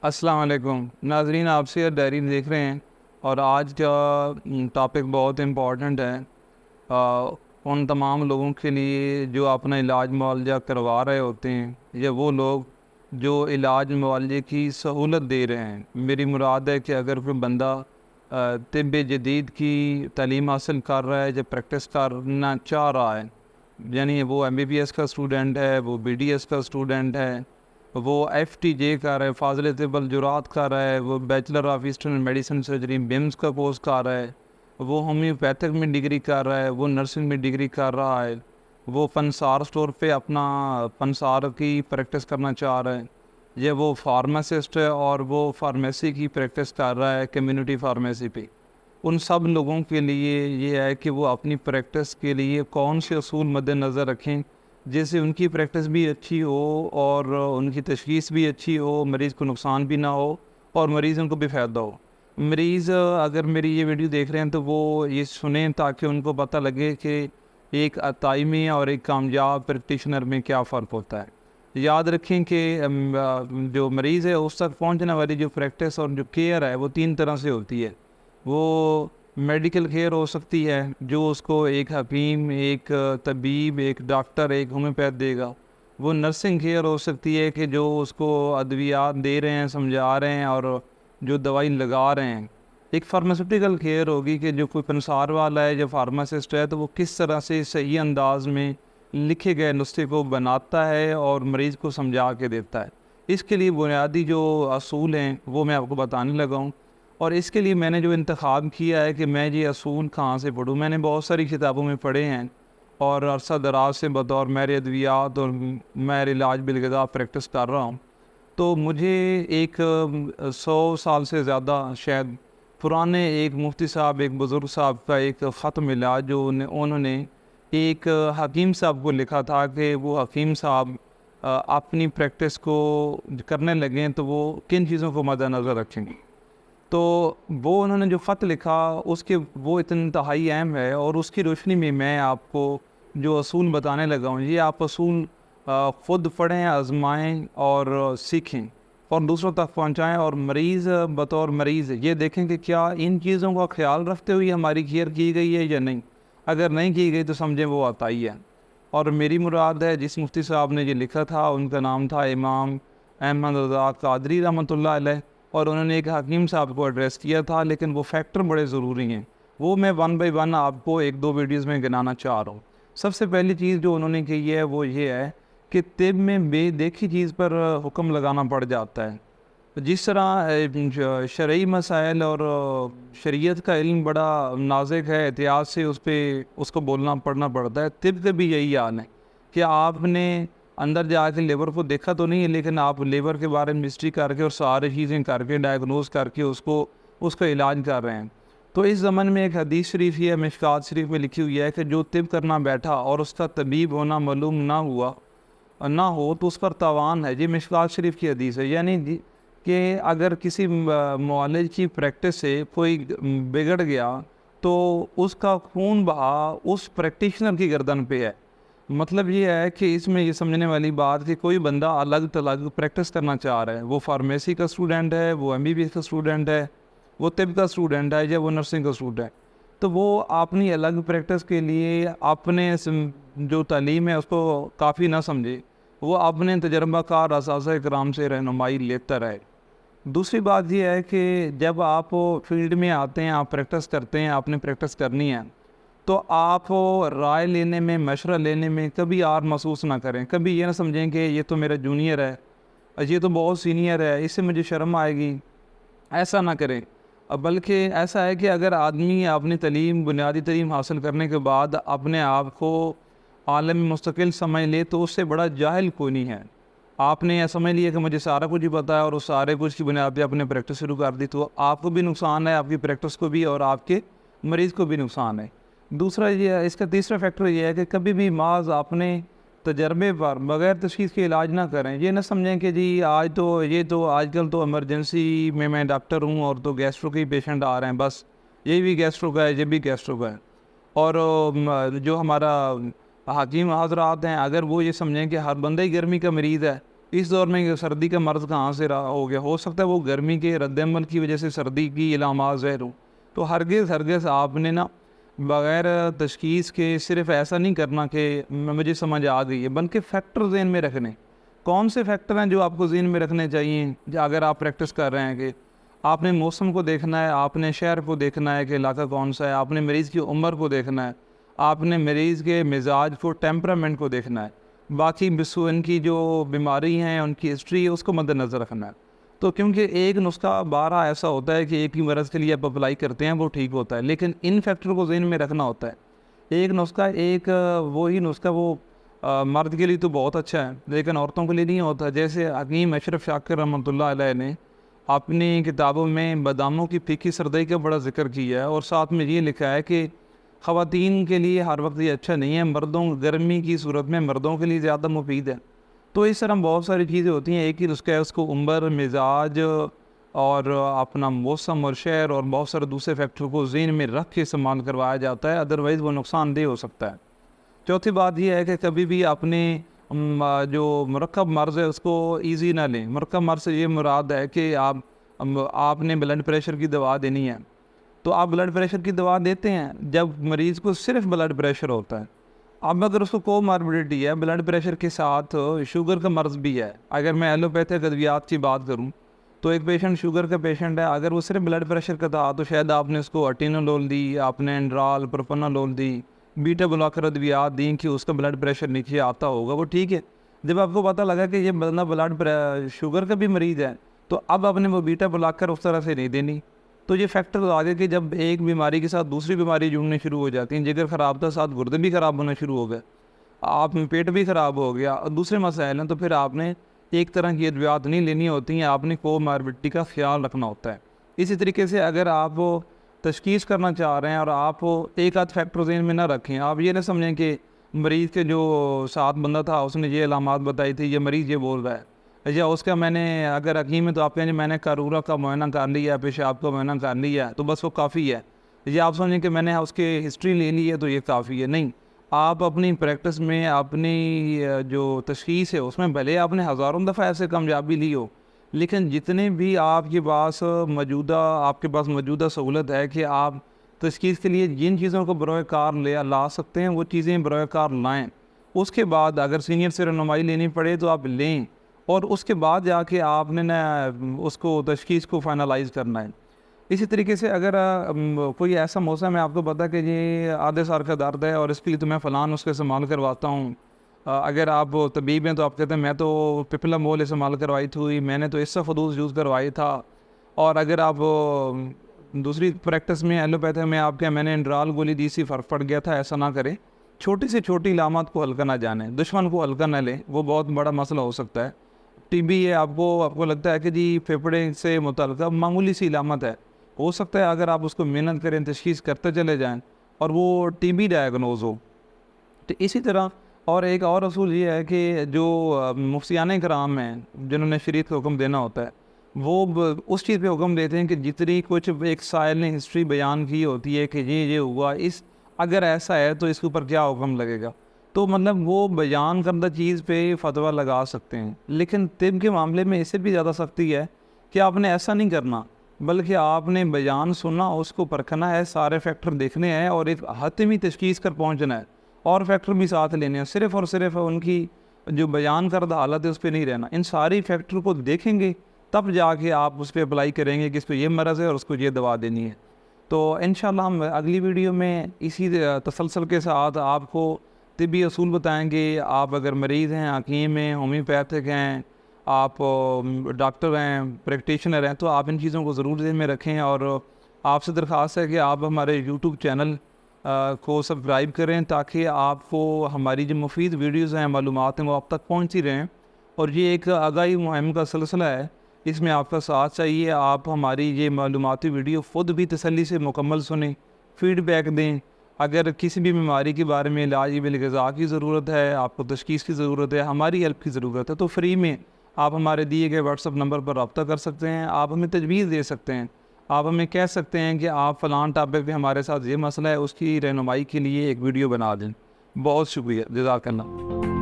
السلام علیکم ناظرین، آپ سے ڈائری دیکھ رہے ہیں اور آج کا ٹاپک بہت امپورٹنٹ ہے ان تمام لوگوں کے لیے جو اپنا علاج معالجہ کروا رہے ہوتے ہیں یا وہ لوگ جو علاج معالجے کی سہولت دے رہے ہیں۔ میری مراد ہے کہ اگر کوئی بندہ طب جدید کی تعلیم حاصل کر رہا ہے یا پریکٹس کرنا چاہ رہا ہے، یعنی وہ MBBS کا اسٹوڈنٹ ہے، وہ BDS کا اسٹوڈنٹ ہے، وہ FTJ کر رہا ہے، فاضل طب الجراحات کر رہا ہے، وہ bachelor of eastern medicine surgery BIMS کا کورس کر رہا ہے، وہ ہومیوپیتھک میں ڈگری کر رہا ہے، وہ نرسنگ میں ڈگری کر رہا ہے، وہ فنسار سٹور پہ اپنا فنسار کی پریکٹس کرنا چاہ رہا ہے، یا وہ فارماسسٹ ہے اور وہ فارمیسی کی پریکٹس کر رہا ہے کمیونٹی فارمیسی پہ۔ ان سب لوگوں کے لیے یہ ہے کہ وہ اپنی پریکٹس کے لیے کون سے اصول مد نظر رکھیں جس سے ان کی پریکٹس بھی اچھی ہو اور ان کی تشخیص بھی اچھی ہو، مریض کو نقصان بھی نہ ہو اور مریض ان کو بھی فائدہ ہو۔ مریض اگر میری یہ ویڈیو دیکھ رہے ہیں تو وہ یہ سنیں تاکہ ان کو پتہ لگے کہ ایک تعلیمی اور ایک کامیاب پریکٹیشنر میں کیا فرق ہوتا ہے۔ یاد رکھیں کہ جو مریض ہے اس تک پہنچنے والی جو پریکٹس اور جو کیئر ہے وہ 3 طرح سے ہوتی ہے۔ وہ میڈیکل کیئر ہو سکتی ہے جو اس کو ایک حکیم، ایک طبیب، ایک ڈاکٹر، ایک ہومیوپیتھ دے گا۔ وہ نرسنگ کیئر ہو سکتی ہے کہ جو اس کو ادویات دے رہے ہیں، سمجھا رہے ہیں اور جو دوائی لگا رہے ہیں۔ ایک فارماسیوٹیکل کیئر ہوگی کہ جو کوئی پنسار والا ہے یا فارماسسٹ ہے تو وہ کس طرح سے صحیح انداز میں لکھے گئے نسخے کو بناتا ہے اور مریض کو سمجھا کے دیتا ہے۔ اس کے لیے بنیادی جو اصول ہیں وہ میں آپ کو بتانے لگا ہوں، اور اس کے لیے میں نے جو انتخاب کیا ہے کہ میں یہ اصول کہاں سے پڑھوں۔ میں نے بہت ساری کتابوں میں پڑھے ہیں اور عرصہ دراز سے بطور ماہر ادویات اور ماہر علاج بالغذا پریکٹس کر رہا ہوں، تو مجھے ایک 100 سال سے زیادہ شاید پرانے ایک مفتی صاحب، ایک بزرگ صاحب کا ایک خط ملا جو انہوں نے ایک حکیم صاحب کو لکھا تھا کہ وہ حکیم صاحب اپنی پریکٹس کو کرنے لگیں تو وہ کن چیزوں کو مد نظر رکھیں گے۔ تو وہ انہوں نے جو خط لکھا اس کے وہ اتنا انتہائی اہم ہے، اور اس کی روشنی میں میں آپ کو جو اصول بتانے لگا ہوں یہ آپ اصول خود پڑھیں، آزمائیں اور سیکھیں اور دوسروں تک پہنچائیں، اور مریض بطور مریض یہ دیکھیں کہ کیا ان چیزوں کا خیال رکھتے ہوئے ہماری کیئر کی گئی ہے یا نہیں۔ اگر نہیں کی گئی تو سمجھیں وہ عطائی ہے۔ اور میری مراد ہے جس مفتی صاحب نے یہ لکھا تھا ان کا نام تھا امام احمد رضا قادری رحمۃ اللہ علیہ، اور انہوں نے ایک حکیم صاحب کو ایڈریس کیا تھا، لیکن وہ فیکٹر بڑے ضروری ہیں، وہ میں 1 بائی 1 آپ کو 1-2 ویڈیوز میں گنانا چاہ رہا ہوں۔ سب سے پہلی چیز جو انہوں نے کی ہے وہ یہ ہے کہ طب میں بے دیکھی چیز پر حکم لگانا پڑ جاتا ہے۔ جس طرح شرعی مسائل اور شریعت کا علم بڑا نازک ہے، احتیاط سے اس کو بولنا پڑھنا پڑتا ہے، طب کا بھی یہی حال ہے کہ آپ نے اندر جا کے لیور کو دیکھا تو نہیں ہے، لیکن آپ لیور کے بارے میں مسٹری کر کے اور ساری چیزیں کر کے ڈائگنوز کر کے اس کا علاج کر رہے ہیں۔ تو اس زمن میں ایک حدیث شریف ہے، مشکوٰۃ شریف میں لکھی ہوئی ہے کہ جو طب کرنا بیٹھا اور اس کا طبیب ہونا معلوم نہ ہو تو اس پر تاوان ہے۔ یہ مشکوٰۃ شریف کی حدیث ہے، یعنی کہ اگر کسی معالج کی پریکٹس سے کوئی بگڑ گیا تو اس کا خون بہا اس پریکٹیشنر کی گردن پہ ہے۔ مطلب یہ ہے کہ اس میں یہ سمجھنے والی بات کہ کوئی بندہ الگ تلگ پریکٹس کرنا چاہ رہا ہے، وہ فارمیسی کا اسٹوڈنٹ ہے، وہ MBBS کا اسٹوڈنٹ ہے، وہ طب کا اسٹوڈنٹ ہے یا وہ نرسنگ کا اسٹوڈنٹ ہے، تو وہ اپنی الگ پریکٹس کے لیے اپنے جو تعلیم ہے اس کو کافی نہ سمجھے، وہ اپنے تجربہ کار اساتذہ کرام سے رہنمائی لیتا رہے۔ دوسری بات یہ ہے کہ جب آپ فیلڈ میں آتے ہیں، آپ پریکٹس کرتے ہیں، آپ نے پریکٹس کرنی ہے، تو آپ رائے لینے میں، مشورہ لینے میں کبھی آر محسوس نہ کریں۔ کبھی یہ نہ سمجھیں کہ یہ تو میرا جونیئر ہے، یہ تو بہت سینئر ہے، اس سے مجھے شرم آئے گی، ایسا نہ کریں۔ بلکہ ایسا ہے کہ اگر آدمی اپنی بنیادی تعلیم حاصل کرنے کے بعد اپنے آپ کو عالم مستقل سمجھ لے تو اس سے بڑا جاہل کوئی نہیں ہے۔ آپ نے یہ سمجھ لیا کہ مجھے سارا کچھ ہی پتہ ہے اور اس سارے کچھ کی بنیاد پہ اپنے پریکٹس شروع کر دی، تو آپ کو بھی نقصان ہے، آپ کی پریکٹس کو بھی، اور آپ کے مریض کو بھی نقصان ہے۔ دوسرا اس کا تیسرا فیکٹر یہ ہے کہ کبھی بھی محض اپنے تجربے پر بغیر تشخیص کے علاج نہ کریں۔ یہ نہ سمجھیں کہ جی آج کل تو ایمرجنسی میں ڈاکٹر ہوں اور تو گیسٹرو کے پیشنٹ آ رہے ہیں، بس یہ بھی گیسٹرو کا ہے، یہ بھی گیسٹرو کا ہے۔ اور جو ہمارا حکیم حضرات ہیں، اگر وہ یہ سمجھیں کہ ہر بندہ ہی گرمی کا مریض ہے اس دور میں سردی کا مرض کہاں سے ہو گیا؟ ہو سکتا ہے وہ گرمی کے رد عمل کی وجہ سے سردی کی علامات ظاہر ہوں. تو ہرگز آپ نے نا بغیر تشخیص کے صرف ایسا نہیں کرنا کہ مجھے سمجھ آ گئی ہے، بلکہ فیکٹر ذہن میں رکھنے. کون سے فیکٹر ہیں جو آپ کو ذہن میں رکھنے چاہیے اگر آپ پریکٹس کر رہے ہیں؟ کہ آپ نے موسم کو دیکھنا ہے، آپ نے شہر کو دیکھنا ہے کہ علاقہ کون سا ہے، آپ نے مریض کی عمر کو دیکھنا ہے، آپ نے مریض کے مزاج کو، ٹیمپرامنٹ کو دیکھنا ہے، باقی ان کی جو بیماری ہیں ان کی ہسٹری ہے اس کو مد نظر رکھنا ہے. تو کیونکہ ایک نسخہ بارہ ایسا ہوتا ہے کہ ایک ہی مرض کے لیے آپ اپلائی کرتے ہیں وہ ٹھیک ہوتا ہے، لیکن ان فیکٹر کو ذہن میں رکھنا ہوتا ہے. ایک نسخہ وہی نسخہ وہ مرد کے لیے تو بہت اچھا ہے لیکن عورتوں کے لیے نہیں ہوتا. جیسے حکیم اشرف شاکر رحمۃ اللہ علیہ نے اپنی کتابوں میں باداموں کی پھیکی سردی کا بڑا ذکر کیا ہے، اور ساتھ میں یہ لکھا ہے کہ خواتین کے لیے ہر وقت یہ اچھا نہیں ہے، مردوں گرمی کی صورت میں مردوں کے لیے زیادہ مفید ہے. تو اس طرح بہت ساری چیزیں ہوتی ہیں. ایک ہی نسخہ ہے، اس کو عمر، مزاج اور اپنا موسم اور شہر اور بہت سارے دوسرے فیکٹر کو ذہن میں رکھ کے استعمال کروایا جاتا ہے، ادروائز وہ نقصان دہ ہو سکتا ہے. چوتھی بات یہ ہے کہ کبھی بھی اپنے جو مرکب مرض ہے اس کو ایزی نہ لیں. مرکب مرض سے یہ مراد ہے کہ آپ نے بلڈ پریشر کی دوا دینی ہے تو آپ بلڈ پریشر کی دوا دیتے ہیں جب مریض کو صرف بلڈ پریشر ہوتا ہے. اب اگر اس کو کوماربڈیٹی ہے، بلڈ پریشر کے ساتھ شوگر کا مرض بھی ہے، اگر میں ایلوپیتھک ادویات کی بات کروں تو ایک پیشنٹ شوگر کا پیشنٹ ہے، اگر وہ صرف بلڈ پریشر کا تھا تو شاید آپ نے اس کو اٹینولول دی، آپ نے انڈرال، پروپنالول دی، بیٹا بلاکر ادویات دیں کہ اس کا بلڈ پریشر نیچے آتا ہوگا، وہ ٹھیک ہے. جب آپ کو پتہ لگا کہ یہ بندہ شوگر کا بھی مریض ہے تو اب آپ نے وہ بیٹا بلاکر اس طرح سے نہیں دینی. تو یہ فیکٹر آگے کہ جب ایک بیماری کے ساتھ دوسری بیماری جڑنے شروع ہو جاتی ہیں، جگر خراب تھا ساتھ گردے بھی خراب ہونا شروع ہو گئے، آپ میں پیٹ بھی خراب ہو گیا اور دوسرے مسائل ہیں، تو پھر آپ نے ایک طرح کی ادویات نہیں لینی ہوتی ہیں، آپ نے کوماربڈیٹی کا خیال رکھنا ہوتا ہے. اسی طریقے سے اگر آپ تشخیص کرنا چاہ رہے ہیں اور آپ ایک آدھ فیکٹر ذہن میں نہ رکھیں، آپ یہ نہ سمجھیں کہ مریض کے جو ساتھ بندہ تھا اس نے یہ علامات بتائی تھی، یہ مریض یہ بول رہا ہے، یا اس کا میں نے اگر حکیم ہے تو آپ کہیں میں نے قارورہ کا معائنہ کر لیا، پیشاب کا معائنہ کر لیا تو بس وہ کافی ہے، یا آپ سمجھیں کہ میں نے اس کے ہسٹری لے لی ہے تو یہ کافی ہے. نہیں، آپ اپنی پریکٹس میں اپنی جو تشخیص ہے اس میں بھلے آپ نے ہزاروں دفعہ ایسے کامیابی لی ہو، لیکن جتنے بھی آپ کے پاس موجودہ سہولت ہے کہ آپ تشخیص کے لیے جن چیزوں کو بروئے کار لا سکتے ہیں وہ چیزیں بروئے کار لائیں. اس کے بعد اگر سینئر سے رہنمائی لینی پڑے تو آپ لیں، اور اس کے بعد جا کے آپ نے اس کو تشخیص کو فائنلائز کرنا ہے. اسی طریقے سے اگر کوئی ایسا موسم ہے آپ کو پتہ کہ یہ آدھے سال کا درد ہے اور اس کے لیے تو میں فلان اس کا استعمال کرواتا ہوں، اگر آپ طبیب ہیں تو آپ کہتے ہیں میں تو پپلا مول استعمال کروائی تھی، میں نے تو اس سے خدوس یوز کروائی تھا. اور اگر آپ دوسری پریکٹس میں ایلوپیتھی میں آپ کے میں نے انڈرال گولی دی سی، فرق پڑ گیا تھا، ایسا نہ کریں. چھوٹی سے چھوٹی علامات کو ہلکا نہ جانیں، دشمن کو ہلکا نہ لیں، وہ بہت بڑا مسئلہ ہو سکتا ہے. ٹی بی ہے، آپ کو لگتا ہے کہ جی پھیپھڑے سے متعلقہ معمولی سی علامت ہے، ہو سکتا ہے اگر آپ اس کو محنت کریں، تشخیص کرتے چلے جائیں اور وہ ٹی بی ڈائگنوز ہو. تو اسی طرح اور ایک اور اصول یہ ہے کہ جو مفتیان کرام ہیں جنہوں نے شریعت کو حکم دینا ہوتا ہے وہ اس چیز پہ حکم دیتے ہیں کہ جتنی کچھ ایک سائل نے ہسٹری بیان کی ہوتی ہے کہ یہ ہوا، اگر ایسا ہے تو اس کے اوپر کیا حکم لگے گا، تو مطلب وہ بیان کردہ چیز پہ فتویٰ لگا سکتے ہیں. لیکن طب کے معاملے میں اس سے بھی زیادہ سختی ہے کہ آپ نے ایسا نہیں کرنا، بلکہ آپ نے بیان سننا، اس کو پرکھنا ہے، سارے فیکٹر دیکھنے ہیں اور ایک حتمی تشخیص کر پہنچنا ہے، اور فیکٹر بھی ساتھ لینے ہیں. صرف اور صرف ان کی جو بیان کردہ حالت ہے اس پہ نہیں رہنا، ان ساری فیکٹر کو دیکھیں گے تب جا کے آپ اس پہ اپلائی کریں گے کہ اس کو یہ مرض ہے اور اس کو یہ دوا دینی ہے. تو انشاءاللہ ہم اگلی ویڈیو میں اسی تسلسل کے ساتھ آپ کو طبی اصول بتائیں گے. آپ اگر مریض ہیں، حکیم ہیں، ہومیوپیتھک ہیں، آپ ڈاکٹر ہیں، پریکٹیشنر ہیں، تو آپ ان چیزوں کو ضرور ذہن میں رکھیں. اور آپ سے درخواست ہے کہ آپ ہمارے یوٹیوب چینل کو سبسکرائب کریں تاکہ آپ کو ہماری جو مفید ویڈیوز ہیں، معلومات ہیں، وہ آپ تک پہنچتی رہیں. اور یہ ایک آگاہی مہم کا سلسلہ ہے، اس میں آپ کا ساتھ چاہیے. آپ ہماری یہ معلوماتی ویڈیو خود بھی تسلی سے مکمل سنیں، فیڈ بیک دیں. اگر کسی بھی بیماری کے بارے میں علاج بالغذا کی ضرورت ہے، آپ کو تشخیص کی ضرورت ہے، ہماری ہیلپ کی ضرورت ہے، تو فری میں آپ ہمارے دیے گئے واٹس ایپ نمبر پر رابطہ کر سکتے ہیں. آپ ہمیں تجویز دے سکتے ہیں، آپ ہمیں کہہ سکتے ہیں کہ آپ فلان ٹاپک پہ ہمارے ساتھ یہ مسئلہ ہے، اس کی رہنمائی کے لیے ایک ویڈیو بنا دیں. بہت شکریہ، جزاک اللہ.